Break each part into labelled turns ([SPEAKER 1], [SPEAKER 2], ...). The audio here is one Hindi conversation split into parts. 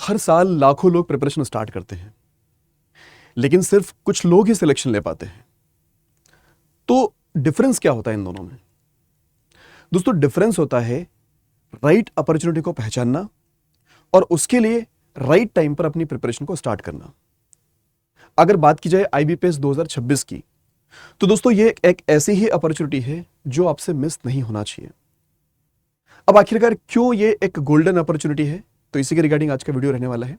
[SPEAKER 1] हर साल लाखों लोग प्रिपरेशन स्टार्ट करते हैं, लेकिन सिर्फ कुछ लोग ही सिलेक्शन ले पाते हैं। तो डिफरेंस क्या होता है इन दोनों में? दोस्तों, डिफरेंस होता है राइट अपॉर्चुनिटी को पहचानना और उसके लिए राइट टाइम पर अपनी प्रिपरेशन को स्टार्ट करना। अगर बात की जाए आईबीपीएस 2026 की, तो दोस्तों ये एक ऐसी ही अपॉर्चुनिटी है जो आपसे मिस नहीं होना चाहिए। अब आखिरकार क्यों ये एक गोल्डन अपॉर्चुनिटी है, तो इसी के रिगार्डिंग आज का वीडियो रहने वाला है।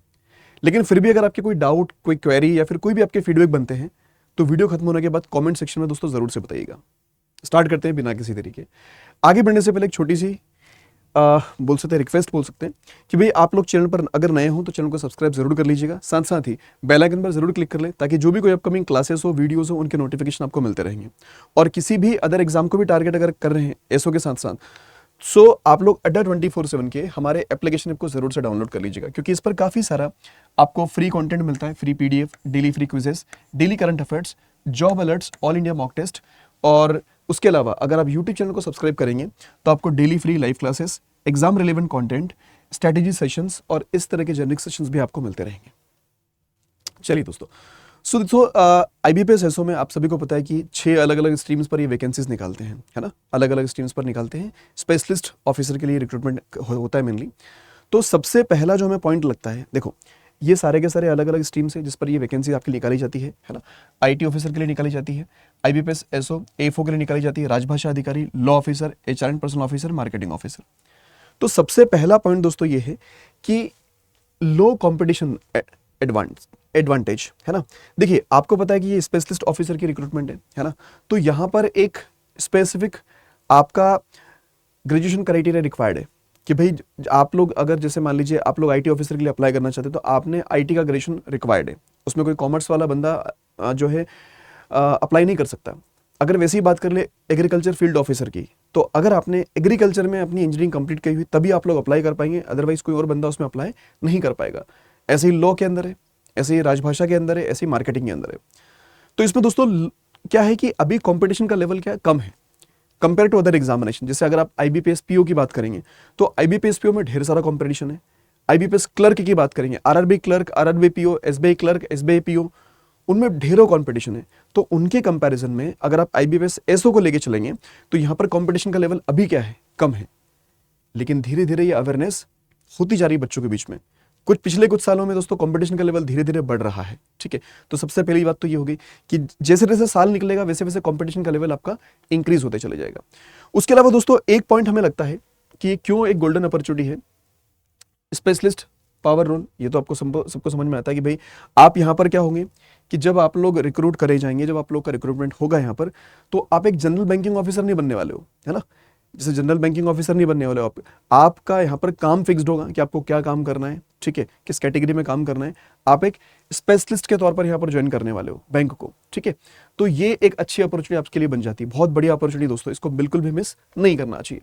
[SPEAKER 1] लेकिन फिर भी अगर आपके कोई डाउट, कोई क्वेरी या फिर कोई भी आपके फीडबैक बनते हैं तो वीडियो खत्म होने के बाद कमेंट सेक्शन में दोस्तों जरूर से बताइएगा। स्टार्ट करते हैं बिना किसी तरीके। आगे बढ़ने से पहले एक छोटी सी बोल सकते हैं रिक्वेस्ट बोल सकते हैं कि भाई आप लोग चैनल पर अगर नए हो तो चैनल को सब्सक्राइब जरूर कर लीजिएगा, साथ साथ ही बेल आइकन पर जरूर क्लिक कर ले ताकि जो भी कोई अपकमिंग क्लासेस हो, वीडियोस हो, उनके नोटिफिकेशन आपको मिलते रहेंगे। और किसी भी अदर एग्जाम को भी टारगेट अगर कर रहे हैं एसओ के साथ साथ, सो आप लोग अड्डा 24/7 के हमारे एप्लीकेशन ऐप को जरूर से डाउनलोड कर लीजिएगा, क्योंकि इस पर काफी सारा आपको फ्री कंटेंट मिलता है, free PDF, daily free quizzes, daily current affairs, job alerts, all India mock test. और उसके अलावा अगर आप यूट्यूब चैनल को सब्सक्राइब करेंगे तो आपको daily free live classes, exam relevant content, strategy sessions और इस तरह के जेनरिक सेशंस भी आपको मिलते रहेंगे। चलिए दोस्तों, सो दोस्तों आईबीपीएस एसओ में आप सभी को पता है कि 6 अलग अलग स्ट्रीम्स पर ये वैकेंसीज निकालते हैं, है ना, अलग अलग स्ट्रीम्स पर निकालते हैं। स्पेशलिस्ट ऑफिसर के लिए रिक्रूटमेंट होता है मेनली। तो सबसे पहला जो हमें पॉइंट लगता है, देखो ये सारे के सारे अलग अलग स्ट्रीम्स हैं जिस पर ये वैकेंसी आपकी निकाली जाती है ना। आईटी ऑफिसर के लिए निकाली जाती है, आईबीपीएस एसओ एफओ के लिए निकाली जाती है, राजभाषा अधिकारी, law officer, HR and personal officer, marketing officer. तो सबसे पहला पॉइंट दोस्तों ये है कि लो कंपटीशन एडवांटेज, है ना। देखिए आपको पता है कि ये स्पेशलिस्ट ऑफिसर की रिक्रूटमेंट है ना। तो यहां पर एक स्पेसिफिक आपका ग्रेजुएशन क्राइटेरिया रिक्वायर्ड है कि भाई आप लोग अगर जैसे मान लीजिए आप लोग आईटी ऑफिसर के लिए अप्लाई करना चाहते हैं तो आपने आईटी का ग्रेजुएशन रिक्वायर्ड है, उसमें कोई कॉमर्स वाला बंदा जो है अप्लाई नहीं कर सकता। अगर वैसे ही बात कर ले एग्रीकल्चर फील्ड ऑफिसर की, तो अगर आपने एग्रीकल्चर में अपनी इंजीनियरिंग कंप्लीट की हुई तभी आप लोग अप्लाई कर पाएंगे, अदरवाइज कोई और बंदा उसमें अप्लाई नहीं कर पाएगा। ऐसे ही लॉ के अंदर है, ऐसे ही राजभाषा के अंदर है, ऐसे ही मार्केटिंग के अंदर है। तो इसमें दोस्तों क्या है कि अभी कंपटीशन का लेवल क्या कम है कंपेयर टू अदर एग्जामिनेशन। जैसे अगर आप आईबीपीएस पीओ की बात करेंगे तो आईबीपीएस पीओ में ढेर सारा कंपटीशन है। आईबीपीएस क्लर्क की बात करेंगे, RRB clerk, RRB PO, SBI clerk, SBI PO, उनमें ढेरों कंपटीशन है। तो उनके कंपैरिजन में अगर आप आईबीपीएस एसओ को लेके चलेंगे तो यहां पर कंपटीशन का लेवल अभी क्या है, कम है। लेकिन धीरे धीरे ये अवेयरनेस होती जा रही है बच्चों के बीच में। पिछले कुछ सालों में दोस्तों कंपटीशन का लेवल धीरे धीरे बढ़ रहा है, ठीक है। तो सबसे पहली बात तो ये होगी कि जैसे जैसे साल निकलेगा वैसे वैसे कंपटीशन का लेवल आपका इंक्रीज होते चले जाएगा। उसके अलावा दोस्तों एक पॉइंट हमें लगता है कि क्यों एक गोल्डन अपॉर्चुनिटी है, स्पेशलिस्ट पावर रोल। ये तो आपको सबको समझ में आता है कि भाई आप यहाँ पर क्या होंगे कि जब आप लोग रिक्रूट करे जाएंगे, जब आप लोग का रिक्रूटमेंट होगा यहाँ पर, तो आप एक जनरल बैंकिंग ऑफिसर नहीं बनने वाले हो, है ना। जैसे जनरल बैंकिंग ऑफिसर नहीं बनने वाले हो आपका यहाँ पर काम फिक्स्ड होगा कि आपको क्या काम करना है, ठीक है, किस कैटेगरी में काम करना है। आप एक स्पेशलिस्ट के तौर पर यहाँ पर ज्वाइन करने वाले हो बैंक को, ठीक है। तो ये एक अच्छी अपॉर्चुनिटी आपके लिए बन जाती है, बहुत बड़ी अपॉर्चुनिटी दोस्तों, इसको बिल्कुल भी मिस नहीं करना चाहिए।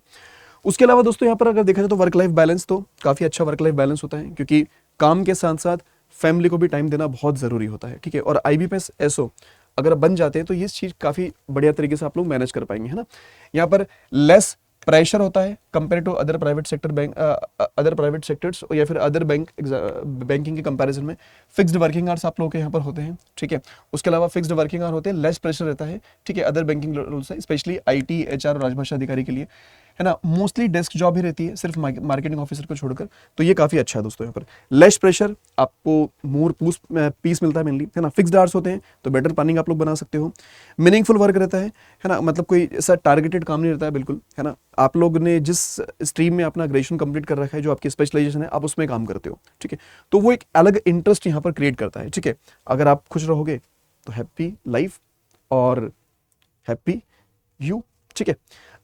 [SPEAKER 1] उसके अलावा दोस्तों यहाँ पर अगर देखा जाए तो वर्क लाइफ बैलेंस, तो काफी अच्छा वर्क लाइफ बैलेंस होता है, क्योंकि काम के साथ साथ फैमिली को भी टाइम देना बहुत जरूरी होता है, ठीक है। और आईबीपीएस एसओ अगर बन जाते हैं तो ये चीज काफी बढ़िया तरीके से आप लोग मैनेज कर पाएंगे, है ना। यहाँ पर लेस प्रेशर होता है compare to other private sector bank, other private sectors या फिर अदर बैंकिंग के कंपैरिजन में फिक्स्ड वर्किंग आवर्स आप लोगों के यहाँ पर होते हैं, ठीक है। उसके अलावा फिक्स्ड वर्किंग आवर होते हैं, लेस प्रेशर रहता है, ठीक है, अदर बैंकिंग रूल से, स्पेशली आईटी, एचआर और राजभाषा अधिकारी के लिए, है ना। मोस्टली डेस्क जॉब ही रहती है सिर्फ मार्केटिंग ऑफिसर को छोड़कर, तो ये काफी अच्छा है दोस्तों। यहाँ पर लेस प्रेशर, आपको मोर पीस मिलता है मेनली, है ना। फिक्स्ड आवर्स होते हैं तो बेटर प्लानिंग आप लोग बना सकते हो। मीनिंगफुल वर्क रहता है ना, मतलब कोई ऐसा टारगेटेड काम नहीं रहता है बिल्कुल, है ना। आप लोग ने जिस स्ट्रीम में अपना ग्रेजुएशन कंप्लीट कर रखा है, जो आपकी स्पेशलाइजेशन है, आप उसमें काम करते हो, ठीक है। तो वो एक अलग इंटरेस्ट यहाँ पर क्रिएट करता है, ठीक है। अगर आप खुश रहोगे तो हैप्पी लाइफ और हैप्पी यू, ठीक है।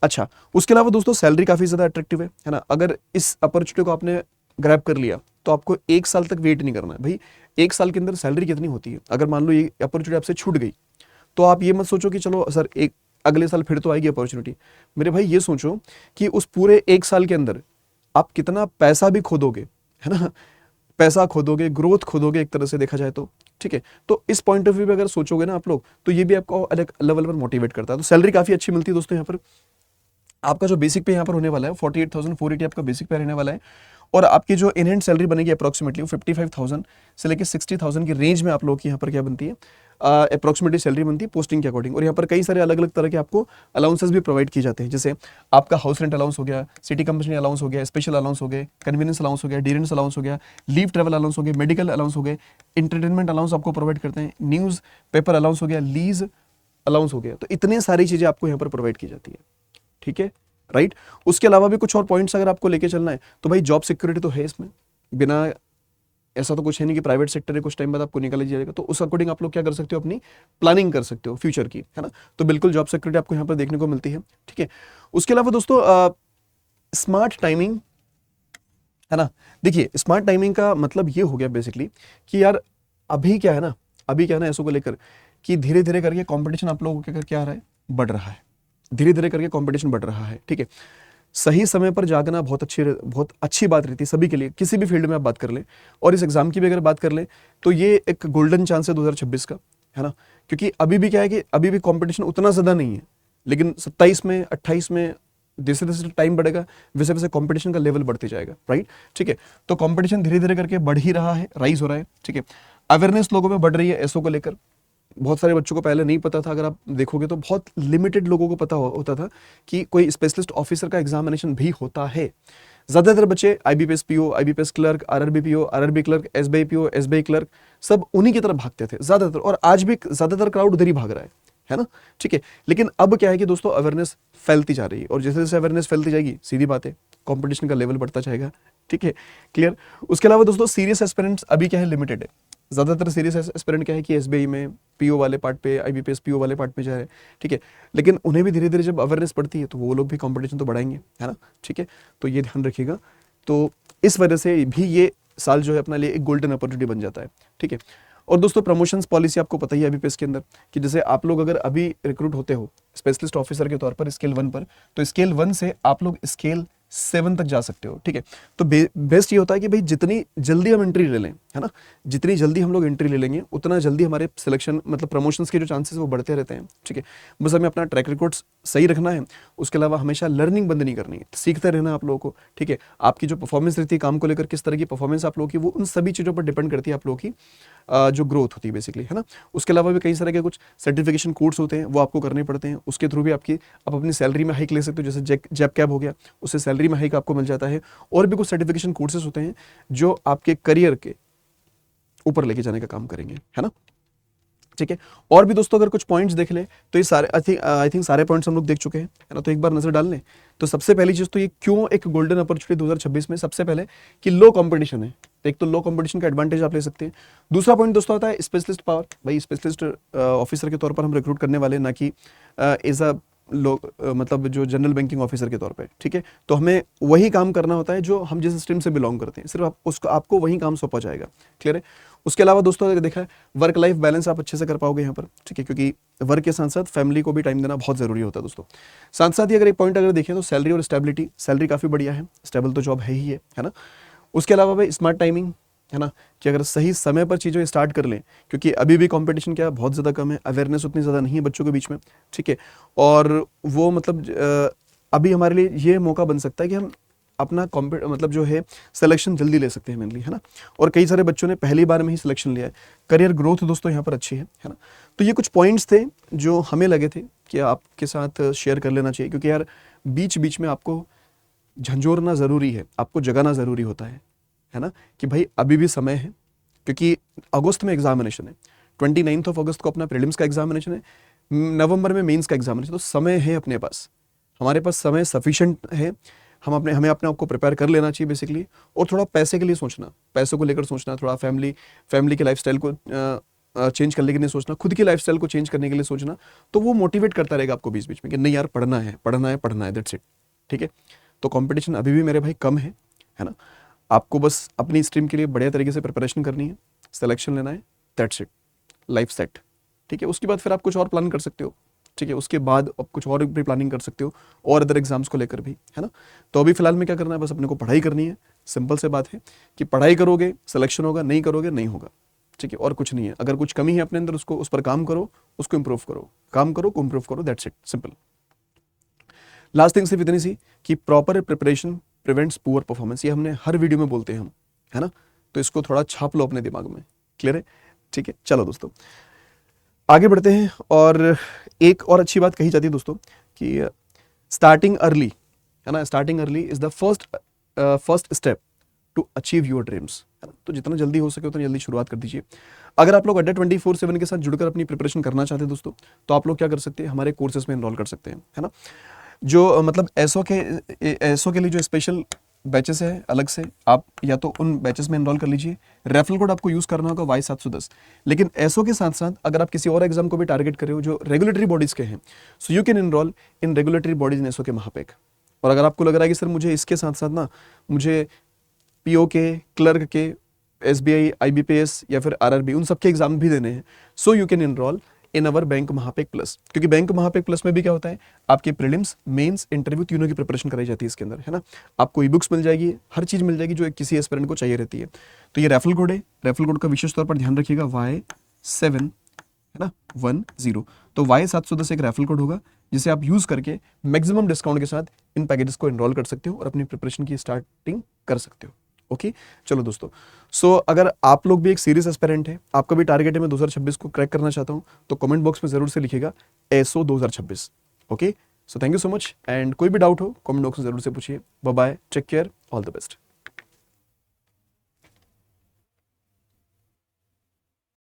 [SPEAKER 1] अच्छा, उसके अलावा दोस्तों सैलरी काफी ज्यादा अट्रैक्टिव है ना। अगर इस अपॉर्चुनिटी को आपने ग्रैब कर लिया तो आपको 1 साल तक वेट नहीं करना है भाई। 1 साल के अंदर सैलरी कितनी होती है, अगर मान लो ये अपॉर्चुनिटी आपसे छूट गई तो आप ये मत सोचो कि चलो सर एक अगले साल फिर तो आएगी अपॉर्चुनिटी। मेरे भाई ये सोचो कि उस पूरे 1 साल के अंदर आप कितना पैसा भी खोदोगे, है ना, पैसा खोदोगे, ग्रोथ खोदोगे एक तरह से देखा जाए तो, ठीक है। तो इस पॉइंट ऑफ व्यू पे अगर सोचोगे ना आप लोग, तो ये भी आपको अलग लेवल पर मोटिवेट करता है। तो सैलरी काफी अच्छी मिलती है दोस्तों यहाँ पर। आपका जो बेसिक पे यहाँ पर होने वाला है 48,480 आपका बेसिक पे रहने वाला है। और आपकी जो इनहैंड सैलरी बनेगी अप्रॉक्सीमेटली 55,000 से लेकर 60,000 की रेंज में आप लोगों की यहाँ पर क्या बनती है, अप्रॉक्सीमेटली सैलरी बनती है पोस्टिंग के अकॉर्डिंग। और यहाँ पर कई सारे अलग अलग तरह के आपको अलाउंसेस भी प्रोवाइड किए जाते हैं, जैसे आपका हाउस रेंट अलाउंस हो गया, सिटी कंपनी अलाउंस हो गया, स्पेशल अलाउंस हो गए, कन्वीनियंस अलाउंस हो गया, डिरेंस अलाउंस हो गया, लीव ट्रैवल अलाउंस हो गया, मेडिकल अलाउंस हो गए, इंटरटेनमेंट अलाउंस आपको प्रोवाइड करते हैं, न्यूज़ पेपर अलाउंस हो गया, लीज अलाउंस हो गया। तो इतनी सारी चीज़ें आपको यहाँ पर प्रोवाइड की जाती है, ठीक है, राइट। उसके अलावा भी कुछ और पॉइंट्स अगर आपको लेके चलना है तो भाई जॉब सिक्योरिटी तो है इसमें, बिना ऐसा तो कुछ है नहीं कि प्राइवेट सेक्टर है कुछ टाइम बाद आपको निकाल जाएगा, तो उस अकॉर्डिंग आप लोग क्या कर सकते हो, अपनी प्लानिंग कर सकते हो फ्यूचर की, है ना। तो बिल्कुल जॉब सिक्योरिटी आपको यहाँ पर देखने को मिलती है, ठीक है। उसके अलावा दोस्तों स्मार्ट टाइमिंग, है ना। देखिए स्मार्ट टाइमिंग का मतलब ये हो गया बेसिकली कि यार अभी क्या है ना, ऐसो को लेकर कि धीरे धीरे करके कंपटीशन आप लोगों के क्या आ रहा है, बढ़ रहा है, धीरे धीरे करके कंपटीशन बढ़ रहा है, ठीक है। सही समय पर जागना बहुत अच्छी बात रहती है सभी के लिए, किसी भी फील्ड में आप बात कर लें। और इस एग्जाम की भी अगर बात कर लें तो ये एक गोल्डन चांस है 2026 का, है ना। क्योंकि अभी भी क्या है कि अभी भी कंपटीशन उतना ज़्यादा नहीं है, लेकिन 27 में 28 में जैसे जैसे टाइम बढ़ेगा वैसे वैसे कंपटीशन का लेवल बढ़ते जाएगा, राइट, ठीक है। तो कंपटीशन धीरे धीरे करके बढ़ ही रहा है, राइज हो रहा है, ठीक है। अवेयरनेस लोगों में बढ़ रही है एसओ को लेकर। बहुत सारे बच्चों को पहले नहीं पता था, अगर आप देखोगे तो बहुत लिमिटेड लोगों को पता होता था कि कोई स्पेशलिस्ट ऑफिसर का एग्जामिनेशन भी होता है। ज़्यादातर बच्चे IBPS PO, IBPS clerk, RRB PO, RRB clerk, SBI PO, SBI clerk, सब उन्हीं की तरफ भागते थे ज़्यादातर, और आज भी ज़्यादातर क्राउड उधर ही भाग रहा है ना, ठीक है। लेकिन अब क्या है कि दोस्तों अवेयरनेस फैलती जा रही है, और जैसे जैसे अवेयरनेस फैलती जाएगी सीधी बात है कंपटीशन का लेवल बढ़ता जाएगा, ठीक है, क्लियर। उसके अलावा दोस्तों सीरियस एस्पिरेंट्स अभी क्या है, लिमिटेड है। ज़्यादातर सीरियस एस्पिरेंट क्या है कि एसबीआई में पीओ वाले पार्ट पे, आईबीपीएस पीओ वाले पार्ट में जा रहे हैं, ठीक है। लेकिन उन्हें भी धीरे धीरे जब अवेयरनेस बढ़ती है तो वो लोग भी कंपटीशन तो बढ़ाएंगे, है ना, ठीक है। तो ये ध्यान रखिएगा। तो इस वजह से भी ये साल जो है अपने लिए एक गोल्डन अपॉर्चुनिटी बन जाता है, ठीक है। और दोस्तों प्रमोशंस पॉलिसी आपको पता ही है अभी के अंदर कि जैसे आप लोग अगर अभी रिक्रूट होते हो स्पेशलिस्ट ऑफिसर के तौर पर स्केल 1 पर, तो स्केल 1 से आप लोग स्केल 7 तक जा सकते हो, ठीक है। तो बेस्ट ये होता है कि भाई जितनी जल्दी हम एंट्री ले लें, है ना, जितनी जल्दी हम लोग एंट्री ले लेंगे उतना जल्दी हमारे सिलेक्शन मतलब प्रमोशंस के जो चांसेस वो बढ़ते रहते हैं, ठीक है। बस हमें अपना ट्रैक रिकॉर्ड सही रखना है, उसके अलावा हमेशा लर्निंग बंद नहीं करनी है, सीखते रहना आप लोगों को, ठीक है। आपकी जो परफॉर्मेंस रहती है काम को लेकर, किस तरह की परफॉर्मेंस आप लोगों की, वो उन सभी चीज़ों पर डिपेंड करती है आप लोगों की जो ग्रोथ होती है बेसिकली, है ना। उसके अलावा भी कई सारे के कुछ सर्टिफिकेशन कोर्स होते हैं वो आपको करने पड़ते हैं, उसके थ्रू भी आप अपनी सैलरी में हाइक ले सकते हो, जैसे जैप कैब हो गया, उससे सैलरी में हाइक आपको मिल जाता है। और भी कुछ सर्टिफिकेशन कोर्सेज होते हैं जो आपके करियर के ऊपर लेके जाने का काम करेंगे, है ना, ठीक है। और भी दोस्तों अगर कुछ पॉइंट्स देख ले तो ये सारे आई थिंक सारे पॉइंट्स हम लोग देख चुके हैं, है ना। तो एक बार नजर डाल लें तो सबसे पहली चीज तो ये क्यों एक गोल्डन अपॉर्चुनिटी 2026 में, सबसे पहले कि लो कंपटीशन है, एक तो लो कंपटीशन का एडवांटेज आप ले सकते हैं। दूसरा पॉइंट दोस्तों आता है स्पेशलिस्ट पावर, भाई स्पेशलिस्ट ऑफिसर के तौर पर हम रिक्रूट करने वाले, ना कि एज अ लोग मतलब जो जनरल बैंकिंग ऑफिसर के तौर पे, ठीक है। तो हमें वही काम करना होता है जो हम जिस स्ट्रीम से बिलोंग करते हैं, सिर्फ उसको आपको वही काम सौंपा जाएगा, क्लियर है। उसके अलावा दोस्तों अगर देखा है वर्क लाइफ बैलेंस आप अच्छे से कर पाओगे यहाँ पर, ठीक है, क्योंकि वर्क के साथ साथ फैमिली को भी टाइम देना बहुत जरूरी होता है दोस्तों। साथ साथ ही अगर एक पॉइंट अगर देखें तो सैलरी और स्टेबिलिटी, सैलरी काफ़ी बढ़िया है, स्टेबल तो जॉब है ही है ना। उसके अलावा भाई स्मार्ट टाइमिंग, है ना, कि अगर सही समय पर चीज़ें स्टार्ट कर लें, क्योंकि अभी भी कंपटीशन क्या बहुत ज़्यादा कम है, अवेयरनेस उतनी ज़्यादा नहीं है बच्चों के बीच में, ठीक है। और वो मतलब अभी हमारे लिए ये मौका बन सकता है कि हम अपना मतलब जो है सिलेक्शन जल्दी ले सकते हैं मेनली, है ना। और कई सारे बच्चों ने पहली बार में ही सिलेक्शन लिया है, करियर ग्रोथ दोस्तों यहाँ पर अच्छी है ना। तो ये कुछ पॉइंट्स थे जो हमें लगे थे कि आपके साथ शेयर कर लेना चाहिए, क्योंकि यार बीच बीच में आपको झंझोरना ज़रूरी है, आपको जगाना ज़रूरी होता है ना, कि भाई अभी भी समय है, क्योंकि अगस्त में एग्जामिनेशन है, 29 अगस्त को अपना प्रीलिम्स का एग्जामिनेशन है, नवंबर में मेंस का एग्जामिनेशन, तो समय है अपने पास, हमारे पास समय सफिशिएंट है। हमें अपने आप को प्रिपेयर कर लेना चाहिए बेसिकली, और थोड़ा पैसे के लिए सोचना, पैसों को लेकर सोचना, थोड़ा फैमिली के लाइफस्टाइल को चेंज करने के लिए सोचना, खुद की लाइफस्टाइल को चेंज करने के लिए सोचना, तो वो मोटिवेट करता रहेगा आपको बीच बीच में कि नहीं यार पढ़ना है, दैट्स इट, ठीक है। तो कंपटीशन अभी भी मेरे भाई कम है ना। आपको बस अपनी स्ट्रीम के लिए बढ़िया तरीके से प्रिपरेशन करनी है, सिलेक्शन लेना है, दैट्स इट, लाइफ सेट, ठीक है। उसके बाद फिर आप कुछ और प्लान कर सकते हो, ठीक है। उसके बाद आप कुछ और भी प्लानिंग कर सकते हो, और अदर एग्जाम्स को लेकर भी, है ना। तो अभी फिलहाल में क्या करना है, बस अपने को पढ़ाई करनी है, सिंपल से बात है कि पढ़ाई करोगे सिलेक्शन होगा, नहीं करोगे नहीं होगा, ठीक है। और कुछ नहीं है, अगर कुछ कमी है अपने अंदर उसको उस पर काम करो, उसको इम्प्रूव करो, काम करो इम्प्रूव करो, that's it, simple. Last thing सिर्फ इतनी सी कि proper preparation, prevents poor performance, ये हमने हर वीडियो में बोलते हैं हम, है ना। तो इसको थोड़ा छाप लो अपने दिमाग में, क्लियर है, ठीक है। चलो दोस्तों आगे बढ़ते हैं। और एक और अच्छी बात कही जाती है दोस्तों कि स्टार्टिंग अर्ली, है ना, starting early is the first step to achieve your dreams, है ना। तो जितना जल्दी हो सके उतना जल्दी शुरुआत कर दीजिए। अगर आप लोग अड्डा 24/7 के साथ जुड़कर अपनी प्रिपरेशन करना चाहते हैं दोस्तों, तो आप लोग क्या कर सकते हैं, हमारे कोर्सेज में एनरोल कर सकते हैं, है ना। जो मतलब एसओ के लिए जो स्पेशल बैचेस है अलग से, आप या तो उन बैचेस में एनरोल कर लीजिए। रेफरल कोड आपको यूज करना होगा Y710। लेकिन एसओ के साथ साथ अगर आप किसी और एग्जाम को भी टारगेट कर रहे हो जो रेगुलेटरी बॉडीज के हैं, so you can enroll in regulatory bodies in SO के महापेक। और अगर आपको लग रहा है कि सर मुझे इसके साथ साथ ना मुझे पीओ के, क्लर्क के, एसबीआई, आईबीपीएस या फिर आरआरबी, उन सबके एग्जाम भी देने हैं, so you can enroll in our bank Mahapack plus. क्योंकि बैंक महापेक प्लस में भी क्या होता है, आपके प्रीलिम्स, मेंस, इंटरव्यू तीनों की प्रिपरेशन कराई जाती है इसके अंदर, है ना। आपको ई बुक्स मिल जाएगी, हर चीज मिल जाएगी जो किसी एस्पिरेंट को चाहिए रहती है। तो ये रेफरल कोड है, रेफरल कोड का विशेष तौर पर ध्यान रखिएगा, Y7, है ना, 10। तो Y710 एक रेफरल कोड होगा जिसे आप यूज करके मैक्सिमम डिस्काउंट के साथ इन पैकेजेस को एनरोल कर सकते हो और अपनी प्रिपरेशन की स्टार्टिंग कर सकते हो। ओके चलो दोस्तों, सो अगर आप लोग भी एक सीरियस एस्पिरेंट है, आपका भी टारगेट है मैं 2026 को क्रैक करना चाहता हूं, तो कमेंट बॉक्स में जरूर से लिखिएगा SO 2026। Okay, so thank you so much. And कोई भी डाउट हो कमेंट बॉक्स में जरूर से पूछिए। Bye bye, take care, all the best.